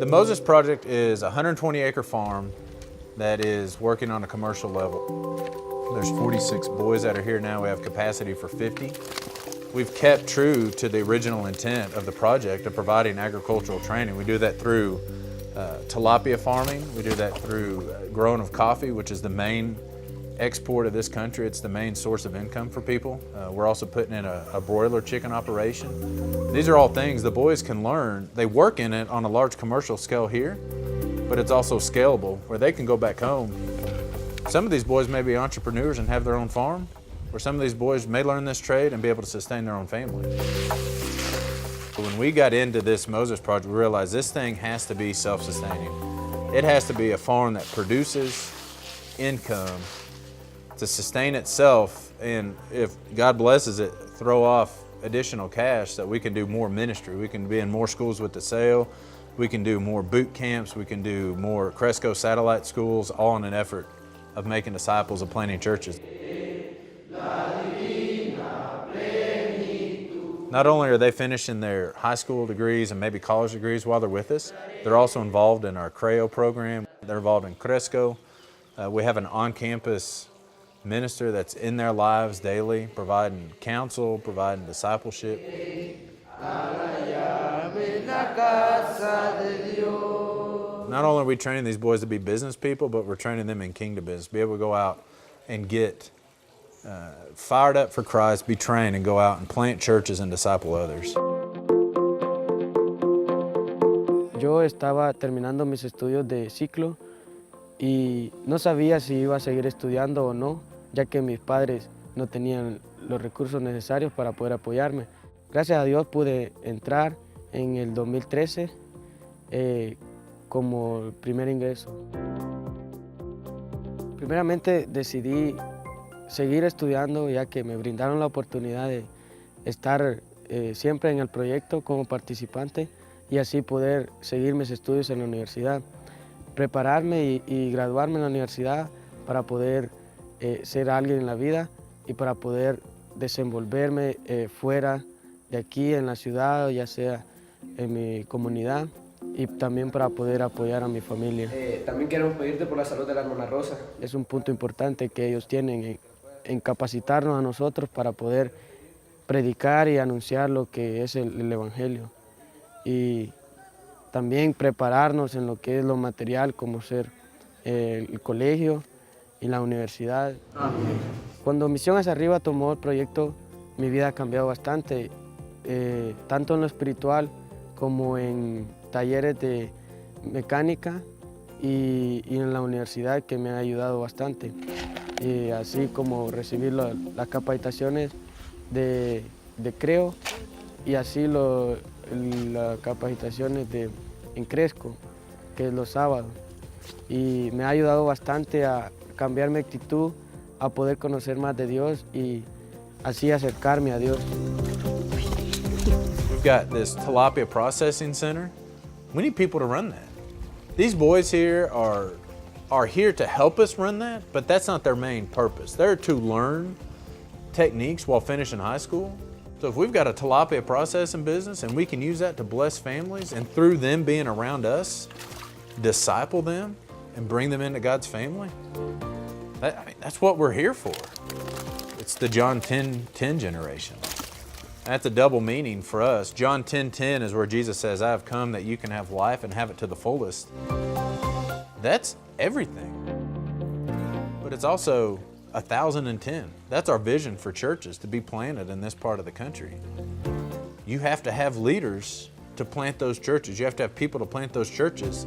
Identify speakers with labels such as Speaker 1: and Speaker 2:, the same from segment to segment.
Speaker 1: The Moses Project is a 120-acre farm that is working on a commercial level. There's 46 boys that are here now. We have capacity for 50. We've kept true to the original intent of the project of providing agricultural training. We do that through tilapia farming. We do that through growing of coffee, which is the main export of this country. It's the main source of income for people. We're also putting in a broiler chicken operation. These are all things the boys can learn. They work in it on a large commercial scale here, but it's also scalable where they can go back home. Some of these boys may be entrepreneurs and have their own farm, or some of these boys may learn this trade and be able to sustain their own family. When we got into this Moses Project, we realized this thing has to be self-sustaining. It has to be a farm that produces income to sustain itself, and if God blesses it, throw off additional cash so that we can do more ministry. We can be in more schools with the sale. We can do more boot camps. We can do more Cresco satellite schools, all in an effort of making disciples and planting churches. Not only are they finishing their high school degrees and maybe college degrees while they're with us, they're also involved in our Creo program. They're involved in Cresco. We have an on-campus minister that's in their lives daily, providing counsel, providing discipleship. Not only are we training these boys to be business people, but we're training them in kingdom business, be able to go out and get fired up for Christ, be trained, and go out and plant churches and disciple others.
Speaker 2: Yo estaba terminando mis estudios de ciclo y no sabía si iba a seguir estudiando o no, ya que mis padres no tenían los recursos necesarios para poder apoyarme. Gracias a Dios pude entrar en el 2013 como primer ingreso. Primeramente decidí seguir estudiando, ya que me brindaron la oportunidad de estar siempre en el proyecto como participante y así poder seguir mis estudios en la universidad, prepararme y graduarme en la universidad para poder ser alguien en la vida y para poder desenvolverme fuera de aquí en la ciudad, ya sea en mi comunidad, y también para poder apoyar a mi familia.
Speaker 3: También queremos pedirte por la salud de la hermana Rosa.
Speaker 2: Es un punto importante que ellos tienen en capacitarnos a nosotros para poder predicar y anunciar lo que es el Evangelio. Y también prepararnos en lo que es lo material, como ser el colegio y la universidad. Cuando Misión Hacia Arriba tomó el proyecto, mi vida ha cambiado bastante, tanto en lo espiritual como en talleres de mecánica y en la universidad, que me ha ayudado bastante. Y así como recibir las capacitaciones de Creo y así las capacitaciones en Cresco, que es los sábados. Y me ha ayudado bastante a cambiar mi actitud, a poder conocer más de Dios y así acercarme a Dios.
Speaker 1: We've got this tilapia processing center. We need people to run that. These boys here are here to help us run that, but that's not their main purpose. They're to learn techniques while finishing high school. So if we've got a tilapia processing business and we can use that to bless families, and through them being around us, disciple them and bring them into God's family, that's what we're here for. It's the John 10:10 generation. That's a double meaning for us. John 10:10 is where Jesus says, I have come that you can have life and have it to the fullest. That's everything. But it's also 1,010. That's our vision for churches to be planted in this part of the country. You have to have leaders to plant those churches. You have to have people to plant those churches.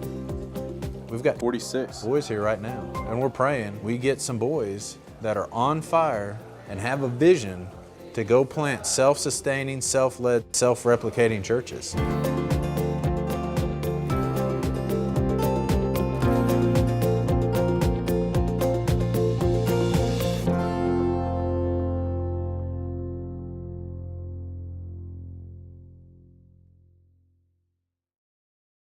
Speaker 1: We've got 46 boys here right now, and we're praying we get some boys that are on fire and have a vision to go plant self-sustaining, self-led, self-replicating churches.